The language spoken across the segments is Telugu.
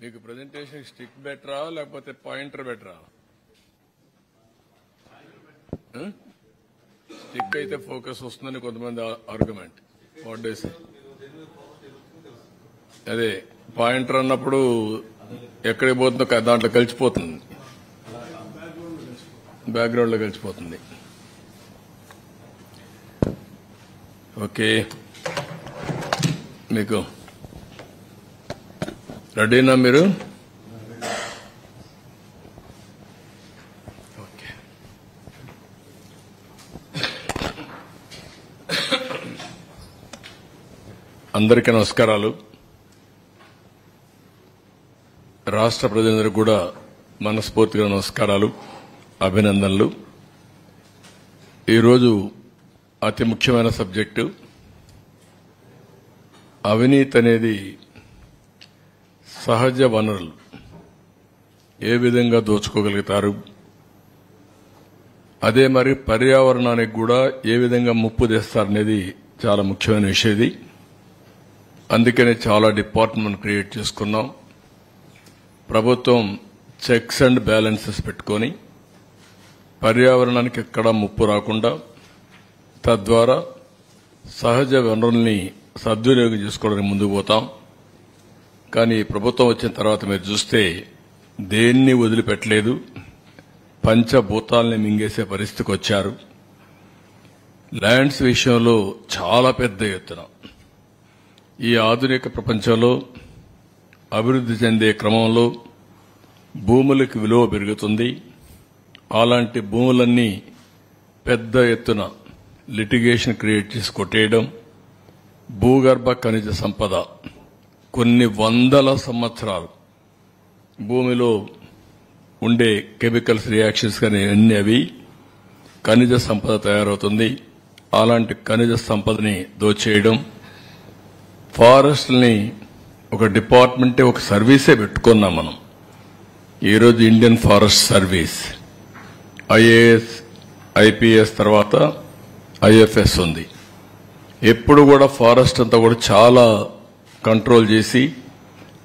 మీకు ప్రెజెంటేషన్ స్టిక్ బెటరా లేకపోతే పాయింటర్ బెటరా? స్టిక్ అయితే ఫోకస్ వస్తుందని కొంతమంది argument. What do you say? అదే పాయింటర్ అన్నప్పుడు ఎక్కడికి పోతుందో దాంట్లో కలిసిపోతుంది, బ్యాక్గ్రౌండ్ లో కలిసిపోతుంది. ఓకే, మీకు రెడీనా మీరు? ఓకే, అందరికీ నమస్కారాలు. రాష్ట్ర ప్రజలందరికీ కూడా మనస్ఫూర్తిగా నమస్కారాలు, అభినందనలు. ఈరోజు అతి ముఖ్యమైన సబ్జెక్టు అవినీతి అనేది సహజ వనరులు ఏ విధంగా దోచుకోగలుగుతారు, అదే మరి పర్యావరణానికి కూడా ఏ విధంగా ముప్పు తెస్తారనేది చాలా ముఖ్యమైన విషయం ఇది. అందుకనే చాలా డిపార్ట్మెంట్ క్రియేట్ చేసుకున్నాం. ప్రభుత్వం చెక్స్ అండ్ బ్యాలెన్సెస్ పెట్టుకొని పర్యావరణానికి ఎక్కడా ముప్పు రాకుండా తద్వారా సహజ వనరుల్ని సద్వినియోగం చేసుకోవడానికి ముందుకు పోతాం. కానీ ప్రభుత్వం వచ్చిన తర్వాత మీరు చూస్తే దేన్ని వదిలిపెట్టలేదు, పంచభూతాల్ని మింగేసే పరిస్థితికి వచ్చారు. ల్యాండ్స్ విషయంలో చాలా పెద్ద ఎత్తున ఈ ఆధునిక ప్రపంచంలో అభివృద్ధి చెందే క్రమంలో భూములకు విలువ పెరుగుతుంది. అలాంటి భూములన్నీ పెద్ద ఎత్తున లిటిగేషన్ క్రియేట్ చేసి కొట్టేయడం, భూగర్భ ఖనిజ సంపద కొన్ని వందల సంవత్సరాలు భూమిలో ఉండే కెమికల్స్ రియాక్షన్స్ కానీ అన్ని అవి ఖనిజ సంపద తయారవుతుంది. అలాంటి ఖనిజ సంపదని దోచేయడం, ఫారెస్ట్ని ఒక డిపార్ట్మెంటే ఒక సర్వీసే పెట్టుకున్నాం మనం. ఈరోజు Indian forest service, IAS IPS తర్వాత ఐఎఫ్ఎస్ ఉంది. ఎప్పుడు కూడా ఫారెస్ట్ అంతా కూడా చాలా కంట్రోల్ చేసి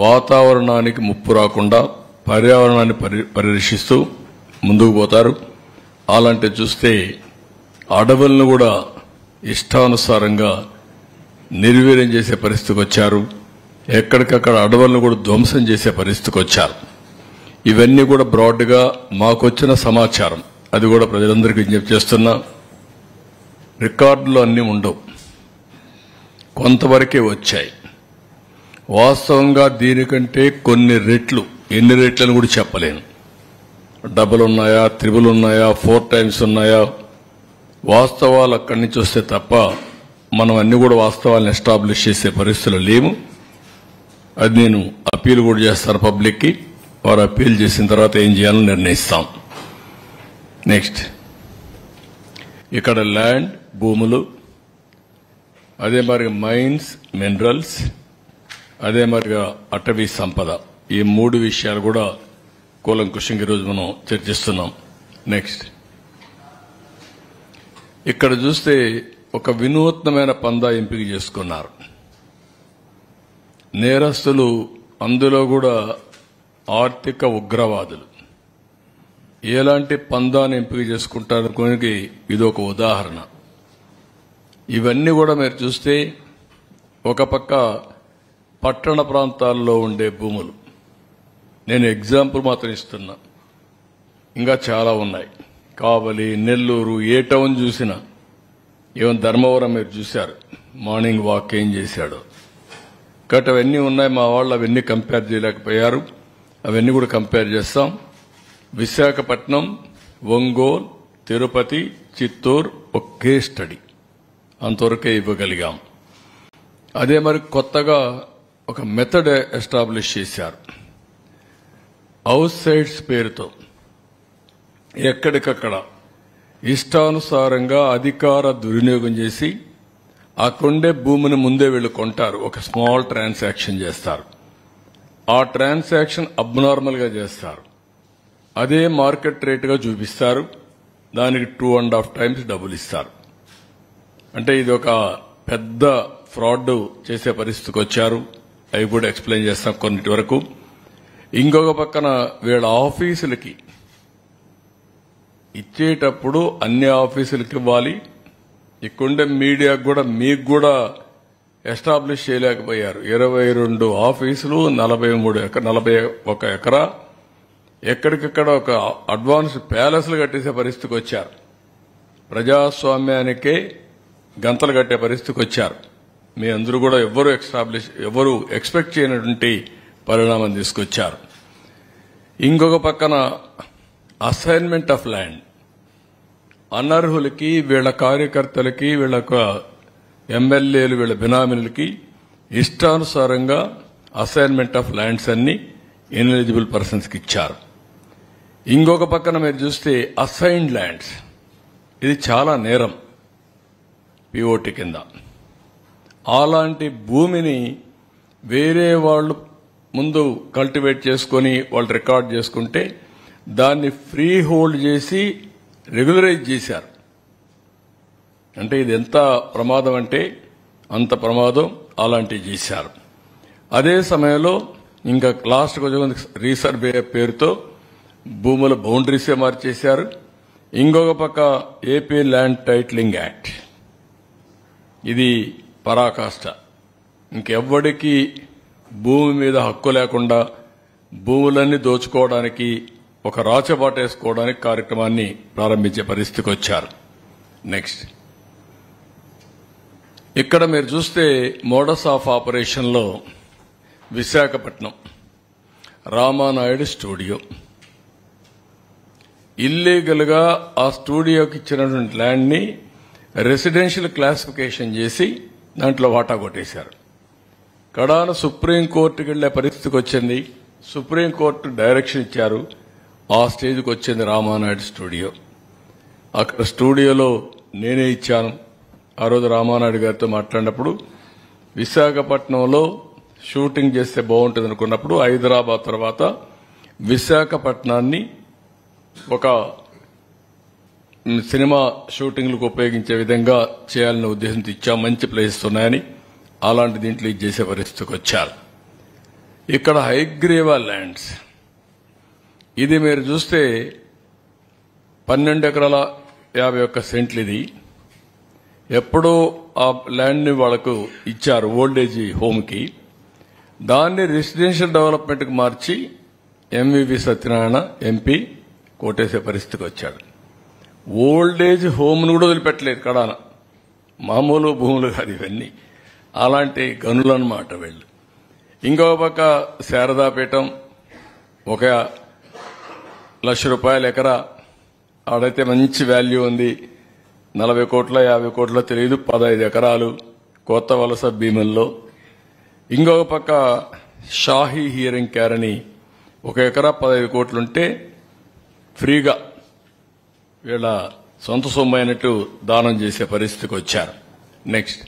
వాతావరణానికి ముప్పు రాకుండా పర్యావరణాన్ని పరిరక్షిస్తూ ముందుకు పోతారు. అలాంటి చూస్తే అడవులను కూడా ఇష్టానుసారంగా నిర్వీర్యం చేసే పరిస్థితికి వచ్చారు. ఎక్కడికక్కడ అడవులను కూడా ధ్వంసం చేసే పరిస్థితికి వచ్చారు. ఇవన్నీ కూడా బ్రాడ్గా మాకొచ్చిన సమాచారం, అది కూడా ప్రజలందరికీ విజ్ఞప్తి చేస్తున్నా. రికార్డులు అన్నీ ఉండవు, కొంతవరకే వచ్చాయి. వాస్తవంగా దీనికంటే కొన్ని రెట్లు, ఎన్ని రెట్లని కూడా చెప్పలేను. డబుల్ ఉన్నాయా, త్రిబుల్ ఉన్నాయా, 4 టైమ్స్ ఉన్నాయా, వాస్తవాలు అక్కడి నుంచి వస్తే తప్ప మనం అన్ని కూడా వాస్తవాలను ఎస్టాబ్లిష్ చేసే పరిస్థితులు లేవు. అది నేను అప్పీల్ కూడా చేస్తాను పబ్లిక్కి. వారు అప్పీల్ చేసిన తర్వాత ఏం చేయాలో నిర్ణయిస్తాం. నెక్స్ట్, ఇక్కడ ల్యాండ్ భూములు, అదే మరి మైన్స్ మినరల్స్, అదే మరిగా అటవీ సంపద, ఈ 3 విషయాలు కూడా కూలంకుషంగా ఈరోజు మనం చర్చిస్తున్నాం. నెక్స్ట్, ఇక్కడ చూస్తే ఒక వినూత్నమైన పందా ఎంపిక చేసుకున్నారు నేరస్తులు. అందులో కూడా ఆర్థిక ఉగ్రవాదులు ఎలాంటి పందాన్ని ఎంపిక చేసుకుంటారనుకోనికి ఇది ఒక ఉదాహరణ. ఇవన్నీ కూడా మీరు చూస్తే ఒక పక్క పట్టణ ప్రాంతాల్లో ఉండే భూములు, నేను ఎగ్జాంపుల్ మాత్రం ఇస్తున్నా, ఇంకా చాలా ఉన్నాయి. కావలి, నెల్లూరు, ఏ టౌన్ చూసినా, ఈవెన్ ధర్మవరం మీరు చూశారు, మార్నింగ్ వాక్ ఏం చేశాడు. కాబట్టి అవన్నీ ఉన్నాయి. మా వాళ్ళు అవన్నీ కంపేర్ చేయలేకపోయారు, అవన్నీ కూడా కంపేర్ చేస్తాం. విశాఖపట్నం, ఒంగోలు, తిరుపతి, చిత్తూరు ఒకే స్టడీ, అంతవరకే ఇవ్వగలిగాం. అదే మరి కొత్తగా ఒక మెథడ్ ఎస్టాబ్లిష్ చేశారు. హౌస్ సైట్స్ పేరుతో ఎక్కడికక్కడ ఇష్టానుసారంగా అధికార దుర్వినియోగం చేసి ఆ కొండే భూమిని ముందే వీళ్ళు కొంటారు. ఒక స్మాల్ ట్రాన్సాక్షన్ చేస్తారు. ఆ ట్రాన్సాక్షన్ అబ్నార్మల్ గా చేస్తారు. అదే మార్కెట్ రేటుగా చూపిస్తారు. దానికి 2.5 టైమ్స్ డబ్బులు ఇస్తారు. అంటే ఇది ఒక పెద్ద ఫ్రాడ్ చేసే పరిస్థితికి వచ్చారు. అవి కూడా ఎక్స్ప్లెయిన్ చేస్తాం కొన్నిటి వరకు. ఇంకొక పక్కన వీళ్ళ ఆఫీసులకి ఇచ్చేటప్పుడు అన్ని ఆఫీసులకి ఇవ్వాలి. ఇక్కడుండే మీడియాకు కూడా మీకు కూడా ఎస్టాబ్లిష్ చేయలేకపోయారు. 22 ఆఫీసులు, 41 ఎకరా, ఎక్కడికక్కడ ఒక అడ్వాన్స్డ్ ప్యాలెస్లు కట్టేసే పరిస్థితికి వచ్చారు. ప్రజాస్వామ్యానికే గంతలు కట్టే పరిస్థితికి వచ్చారు. మీ అందరూ కూడా ఎవరు ఎక్స్పెక్ట్ చేయనటువంటి పరిణామం తీసుకొచ్చారు. ఇంకొక పక్కన అసైన్మెంట్ ఆఫ్ ల్యాండ్, అనర్హులకి, వీళ్ల కార్యకర్తలకి, వీళ్ళ ఎమ్మెల్యేలు, వీళ్ళ బినామీలకి ఇష్టానుసారంగా అసైన్మెంట్ ఆఫ్ ల్యాండ్స్ అన్ని ఇన్ఎలిజిబుల్ పర్సన్స్ కి ఇచ్చారు. ఇంకొక పక్కన మీరు చూస్తే అసైన్డ్ ల్యాండ్స్, ఇది చాలా నేరం పిఓటి కింద. అలాంటి భూమిని వేరే వాళ్ళు ముందు కల్టివేట్ చేసుకుని వాళ్ళు రికార్డ్ చేసుకుంటే దాన్ని ఫ్రీ హోల్డ్ చేసి రెగ్యులరైజ్ చేశారు. అంటే ఇది ఎంత ప్రమాదం అంటే అంత ప్రమాదం. అలాంటివి చేశారు. అదే సమయంలో ఇంకా లాస్ట్ కొంచెం రీసర్వే పేరుతో భూముల బౌండరీసే మార్చేశారు. ఇంకొక పక్క ఏపీ ల్యాండ్ టైటిలింగ్ యాక్ట్, ఇది పరాకాష్ట. ఇంకెవ్వడికి భూమి మీద హక్కు లేకుండా భూములన్నీ దోచుకోవడానికి, ఒక రాచబాటేసుకోవడానికి కార్యక్రమాన్ని ప్రారంభించే పరిస్థితికి వచ్చారు. నెక్స్ట్ ఇక్కడ మీరు చూస్తే మోడస్ ఆఫ్ ఆపరేషన్ లో విశాఖపట్నం రామానాయుడు స్టూడియో, ఇల్లీగల్ గా ఆ స్టూడియోకి ఇచ్చినటువంటి ల్యాండ్ ని రెసిడెన్షియల్ క్లాసిఫికేషన్ చేసి దాంట్లో వాటా కొట్టేశారు. కడాన సుప్రీంకోర్టుకి వెళ్లే పరిస్థితికి వచ్చింది. సుప్రీంకోర్టు డైరెక్షన్ ఇచ్చారు. ఆ స్టేజ్కి వచ్చింది రామానాయుడు స్టూడియో. అక్కడ స్టూడియోలో నేనే ఇచ్చాను. ఆ రోజు రామానాయుడు గారితో మాట్లాడినప్పుడు విశాఖపట్నంలో షూటింగ్ చేస్తే బాగుంటుంది అనుకున్నప్పుడు హైదరాబాద్ తర్వాత విశాఖపట్నాన్ని ఒక సినిమా షూటింగ్లకు ఉపయోగించే విధంగా చేయాలనే ఉద్దేశంతో ఇచ్చాం. మంచి ప్లేసెస్ ఉన్నాయని అలాంటి దీంట్లో ఇది చేసే పరిస్థితికి వచ్చారు. ఇక్కడ హైగ్రీవా ల్యాండ్స్, ఇది మీరు చూస్తే 12 ఎకరాల 51 సెంట్లు. ఇది ఎప్పుడో ఆ ల్యాండ్ ని వాళ్లకు ఇచ్చారు ఓల్డేజ్ హోమ్ కి. దాన్ని రెసిడెన్షియల్ డెవలప్మెంట్ కు మార్చి ఎంవివి సత్యనారాయణ ఎంపీ కోటేసే పరిస్థితికి వచ్చాడు. ఓల్డేజ్ హోమ్ ను కూడా వదిలిపెట్టలేదు కడాన. మామూలు భూములు కాదు ఇవన్నీ, అలాంటి గనులు అన్నమాట వీళ్ళు. ఇంకో పక్క శారదాపీఠం, 1,00,000 రూపాయల ఎకరా, ఆడైతే మంచి వాల్యూ ఉంది. 40 కోట్ల 50 కోట్ల తెలియదు, 15 ఎకరాలు కొత్త వలస భీముల్లో. ఇంకొక పక్క షాహీ హియరింగ్ కేర్ అని 1 ఎకరా 15 కోట్లుంటే ఫ్రీగా వీళ్ళ సొంత సొమ్ము అయినట్టు దానం చేసే పరిస్థితికి వచ్చారు. నెక్స్ట్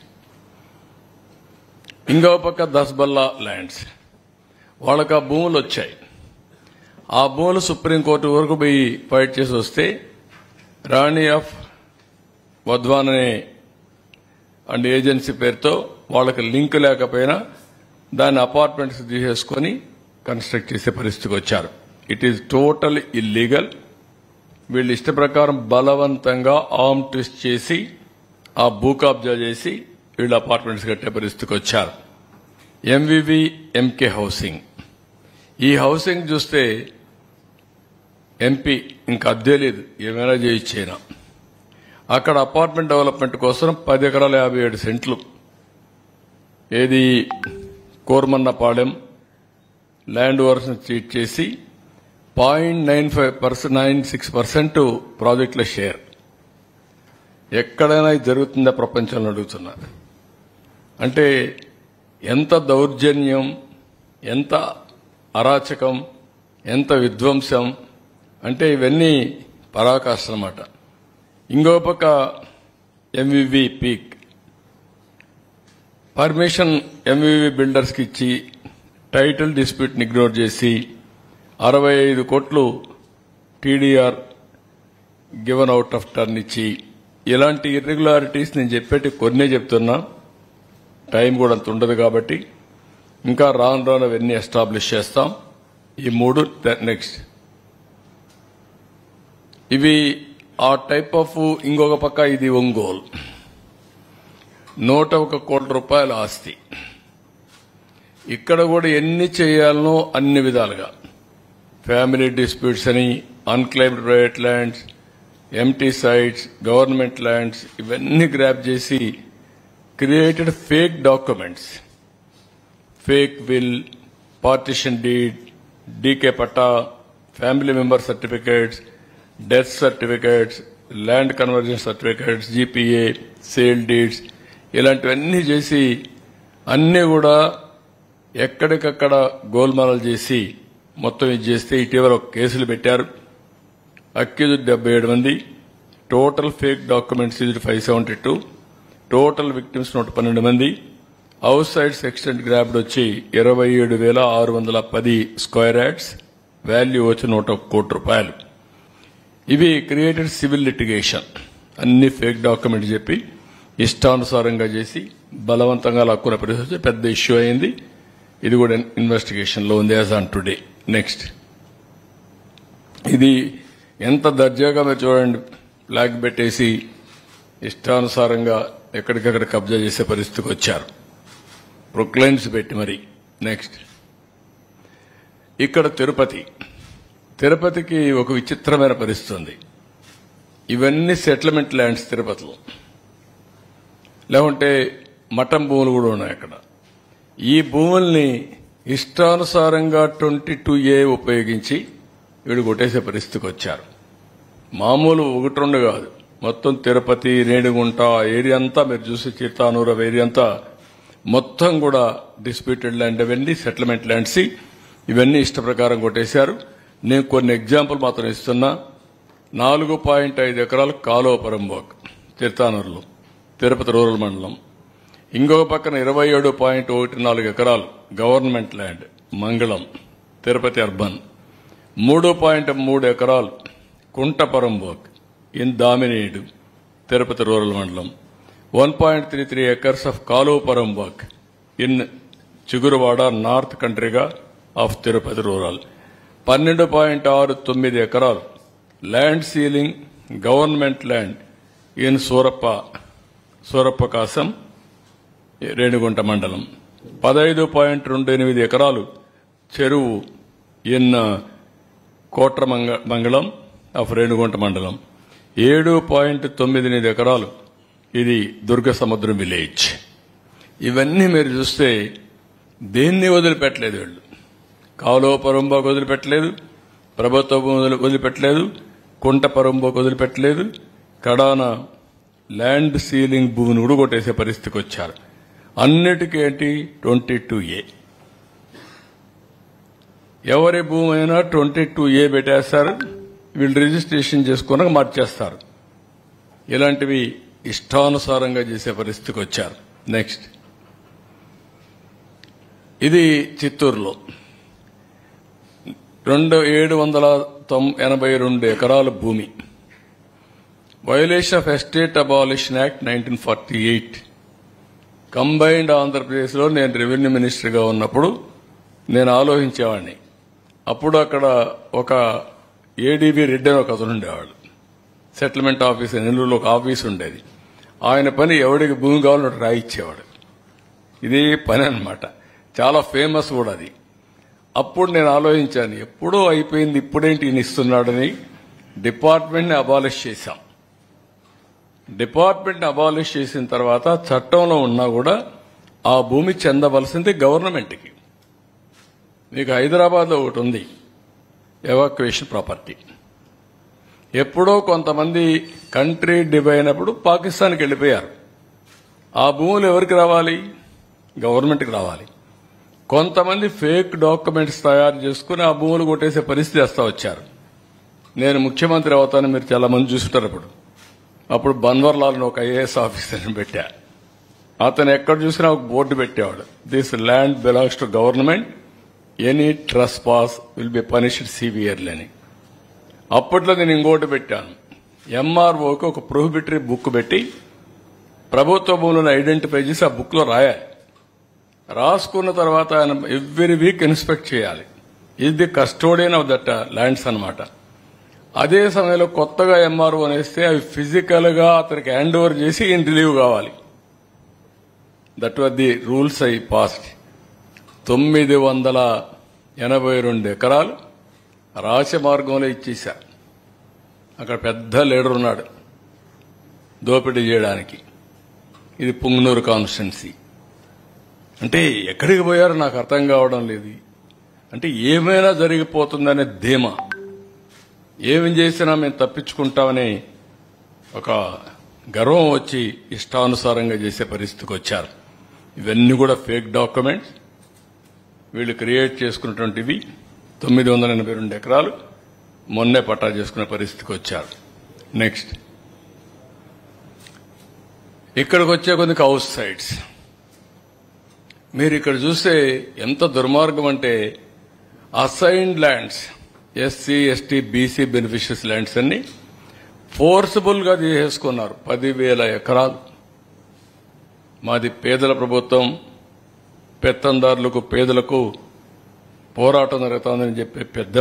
ఇంకో పక్క దస్బల్లా ల్యాండ్స్, వాళ్ళకి ఆ భూములు వచ్చాయి. ఆ భూములు సుప్రీంకోర్టు వరకు పోయి ఫైట్ చేసి వస్తే రాణి ఆఫ్ వధ్వాన్ అనే అండ్ ఏజెన్సీ పేరుతో వాళ్ళకి లింక్ లేకపోయినా దాన్ని అపార్ట్మెంట్స్ తీసేసుకుని కన్స్ట్రక్ట్ చేసే పరిస్థితికి వచ్చారు. It is total illegal. వీళ్ళు ఇష్ట ప్రకారం బలవంతంగా ఆర్మ్ ట్విస్ట్ చేసి ఆ భూ కబ్జా చేసి వీళ్ళు అపార్ట్మెంట్స్ కట్టే పరిస్థితికి వచ్చారు. ఎంవివి ఎంకే హౌసింగ్, ఈ హౌసింగ్ చూస్తే ఎంపీ ఇంకా అద్దె లేదు, ఏమైనా చేయించేనా. అక్కడ అపార్ట్మెంట్ డెవలప్మెంట్ కోసం 10 ఎకరాల 57 సెంట్లు ఏది కోర్మన్నపాలెం ల్యాండ్ ఓవర్స్ చీట్ చేసి 0.96% ప్రాజెక్టుల షేర్. ఎక్కడైనా ఇది జరుగుతుందా ప్రపంచంలో అడుగుతున్నారు. అంటే ఎంత దౌర్జన్యం, ఎంత అరాచకం, ఎంత విధ్వంసం అంటే ఇవన్నీ పరాకాష్ట అన్నమాట. ఇంకో పక్క MVV peak permission MVV builders కి ఇచ్చి టైటిల్ డిస్ప్యూట్ ని ఇగ్నోర్ చేసి 65 కోట్లు TDR given out of turn ఇచ్చి, ఇలాంటి ఇర్రెగ్యులారిటీస్ నేను చెప్పేటి కొన్నే చెప్తున్నా, టైం కూడా అంత ఉండదు కాబట్టి ఇంకా రాను రాను అవన్నీ ఎస్టాబ్లిష్ చేస్తాం. ఈ 3 నెక్స్ట్. ఇవి ఆ టైప్ ఆఫ్. ఇంకొక పక్క ఇది ఒంగోలు 101 కోట్ల రూపాయల ఆస్తి. ఇక్కడ కూడా ఎన్ని చేయాలనో అన్ని విధాలుగా ఫ్యామిలీ డిస్ప్యూట్స్ అని, unclaimed private lands, empty sites, government lands ఇవన్నీ గ్రాప్ చేసి created fake documents, fake will, partition deed, DK patta, family member certificates, death certificates, land conversion certificates, GPA, sale deeds ఇలాంటివన్నీ చేసి అన్నీ కూడా ఎక్కడికక్కడ గోల్మాలలు చేసి మొత్తం ఇది చేస్తే ఇటీవల కేసులు పెట్టారు. అక్యూజ్డ్ 77 మంది, టోటల్ ఫేక్ డాక్యుమెంట్స్ ఇది 572, టోటల్ విక్టిమ్స్ 112 మంది, హౌస్ సైట్స్ ఎక్స్టెంట్ గ్రాబ్డ్ వచ్చి 27,610 స్క్వేర్ యార్డ్స్, వాల్యూ వచ్చి 101 కోట్ల రూపాయలు. ఇవి క్రియేటెడ్ సివిల్ లిటిగేషన్. అన్ని ఫేక్ డాక్యుమెంట్స్ చెప్పి ఇష్టానుసారంగా చేసి బలవంతంగా లాక్కున్న పరిస్థితి పెద్ద ఇష్యూ అయింది. ఇది కూడా ఇన్వెస్టిగేషన్ లో ఉంది యాజ్ ఆన్ టుడే. నెక్స్ట్, ఇది ఎంత దర్జాగా మీరు చూడండి, ఫ్లాగ్ పెట్టేసి ఇష్టానుసారంగా ఎక్కడికక్కడ కబ్జా చేసే పరిస్థితికి వచ్చారు, ప్రొక్లైన్స్ పెట్టి మరి. నెక్స్ట్, ఇక్కడ తిరుపతికి ఒక విచిత్రమైన పరిస్థితి ఉంది. ఇవన్నీ సెటిల్మెంట్ ల్యాండ్స్ తిరుపతిలో, లేకుంటే మఠం భూములు కూడా ఉన్నాయి అక్కడ. ఈ భూముల్ని ఇష్టానుసారంగా 22A ఉపయోగించి వీడు కొట్టేసే పరిస్థితికి వచ్చారు. మామూలు 1-2 కాదు, మొత్తం తిరుపతి, రేణిగుంట ఏరియా అంతా మీరు చూసి చిత్తానూరు ఏరియా అంతా మొత్తం కూడా డిస్ప్యూటెడ్ ల్యాండ్, అవన్నీ సెటిల్మెంట్ ల్యాండ్స్. ఇవన్నీ ఇష్ట ప్రకారం కొట్టేశారు. నేను కొన్ని ఎగ్జాంపుల్ మాత్రం ఇస్తున్నా. 4.5 ఎకరాలు కాలువ పరంబోక్ చిత్తానూరులో, తిరుపతి రూరల్ మండలం. ఇంకొక పక్కన 27.14 ఎకరాలు గవర్నమెంట్ ల్యాండ్ మంగళం, తిరుపతి అర్బన్. 3.3 ఎకరాలు కుంటపరంబోక్ ఇన్ దామినేడు, తిరుపతి రూరల్ మండలం. 1.33 acres ఆఫ్ కాలువ పరంబోక్ ఇన్ చిగురువాడ, నార్త్ కంట్రీగా ఆఫ్ తిరుపతి రూరల్. 12.69 ఎకరాలు land ceiling government land in Surappa Kasam, Renigunta మండలం. 15.28 ఎకరాలు చెరువు ఇన్ కోట్ర మంగళం ఆఫ్ రేణిగుంట మండలం. 7.98 ఎకరాలు ఇది దుర్గ సముద్రం విలేజ్. ఇవన్నీ మీరు చూస్తే దేన్ని వదిలిపెట్టలేదు వీళ్ళు. కాలువ పరంబోకు వదిలిపెట్టలేదు, ప్రభుత్వ భూములు వదిలిపెట్టలేదు, కుంట పరంబోకు వదిలిపెట్టలేదు, కడాన ల్యాండ్ సీలింగ్ భూమిని కూడా కొట్టేసే పరిస్థితికి వచ్చారు. అన్నిటికీ ఏంటి 22A. ఎవరి భూమి అయినా 22A పెట్టేస్తారు, వీళ్ళు రిజిస్ట్రేషన్ చేసుకున్నాక మార్చేస్తారు. ఇలాంటివి ఇష్టానుసారంగా చేసే పరిస్థితికి వచ్చారు. నెక్స్ట్, ఇది చిత్తూరులో 782 ఎకరాల భూమి. Violation of estate abolition act 1948. Combined ఆంధ్రప్రదేశ్లో నేను రెవెన్యూ మినిస్టర్గా ఉన్నప్పుడు నేను ఆలోచించేవాడిని. అప్పుడు అక్కడ ఒక ఏడీబీ రెడ్డి అని ఒక అతను ఉండేవాడు. సెటిల్మెంట్ ఆఫీస్ నెల్లూరులో ఒక ఆఫీస్ ఉండేది. ఆయన పని ఎవడికి భూమి కావాలో రాయిచ్చేవాడు. ఇదే పని అన్నమాట. చాలా ఫేమస్ కూడా అది. అప్పుడు నేను ఆలోచించాను, ఎప్పుడో అయిపోయింది, ఇప్పుడేంటి ఈయన ఇస్తున్నాడని. డిపార్ట్మెంట్ని అబాలిష్ చేశాం. డిపార్ట్మెంట్ని అబాలిష్ చేసిన తర్వాత చట్టంలో ఉన్నా కూడా ఆ భూమి చెందవలసింది గవర్నమెంట్కి. మీకు హైదరాబాద్లో ఒకటి ఉంది, ఎవాక్యుయేషన్ ప్రాపర్టీ. ఎప్పుడో కొంతమంది కంట్రీ డివైడ్ అయినప్పుడు పాకిస్తాన్కి వెళ్ళిపోయారు. ఆ భూములు ఎవరికి రావాలి? గవర్నమెంట్కి రావాలి. కొంతమంది ఫేక్ డాక్యుమెంట్స్ తయారు చేసుకుని ఆ భూములు కొట్టేసే పరిస్థితి వస్తా వచ్చారు. నేను ముఖ్యమంత్రి అవుతాను, మీరు చాలా మంది చూస్తుంటారు. అప్పుడు బన్వర్లాల్ని ఒక ఐఏఎస్ ఆఫీసర్ని పెట్టా. అతను ఎక్కడ చూసినా ఒక బోర్డు పెట్టేవాడు, this land belongs to government, any trust pass will be punished severely అని. అప్పట్లో నేను ఇంకోటి పెట్టాను, ఎంఆర్ఓకి ఒక ప్రొహిబిటరీ బుక్ పెట్టి ప్రభుత్వ భూములను ఐడెంటిఫై చేసి ఆ బుక్ లో రాయాలి. రాసుకున్న తర్వాత ఆయన ఎవ్రీ వీక్ ఇన్స్పెక్ట్ చేయాలి. Is the custodian of that lands అన్నమాట. అదే సమయంలో కొత్తగా ఎంఆర్ఓ అనేస్తే అవి ఫిజికల్ గా అతనికి హ్యాండ్ ఓవర్ చేసి ఈయన రిలీవ్ కావాలి. That was the rules I passed. 982 ఎకరాలు రహస్య మార్గంలో ఇచ్చేశారు. అక్కడ పెద్ద లీడర్ ఉన్నాడు దోపిడీ చేయడానికి. ఇది పుంగనూరు కాన్స్టిట్యున్సీ. అంటే ఎక్కడికి పోయారో నాకు అర్థం కావడం లేదు. అంటే ఏమైనా జరిగిపోతుందనే ధీమా, ఏమి చేసినా మేము తప్పించుకుంటామని ఒక గర్వం వచ్చి ఇష్టానుసారంగా చేసే పరిస్థితికి వచ్చారు. ఇవన్నీ కూడా ఫేక్ డాక్యుమెంట్స్ వీళ్ళు క్రియేట్ చేసుకున్నటువంటివి. 982 ఎకరాలు మొన్నే పట్టా చేసుకునే పరిస్థితికి వచ్చారు. నెక్స్ట్ ఇక్కడికి వచ్చే కొన్ని హౌస్ సైట్స్ మీరు ఇక్కడ చూస్తే ఎంత దుర్మార్గం అంటే assigned lands, SC ST BC beneficiaries lands అన్ని ఫోర్సబుల్ గా తీసేసుకున్నారు. 10,000 ఎకరాలు. మాది పేదల ప్రభుత్వం, పెత్తందారులకు పేదలకు పోరాటం జరుగుతుందని చెప్పే పెద్ద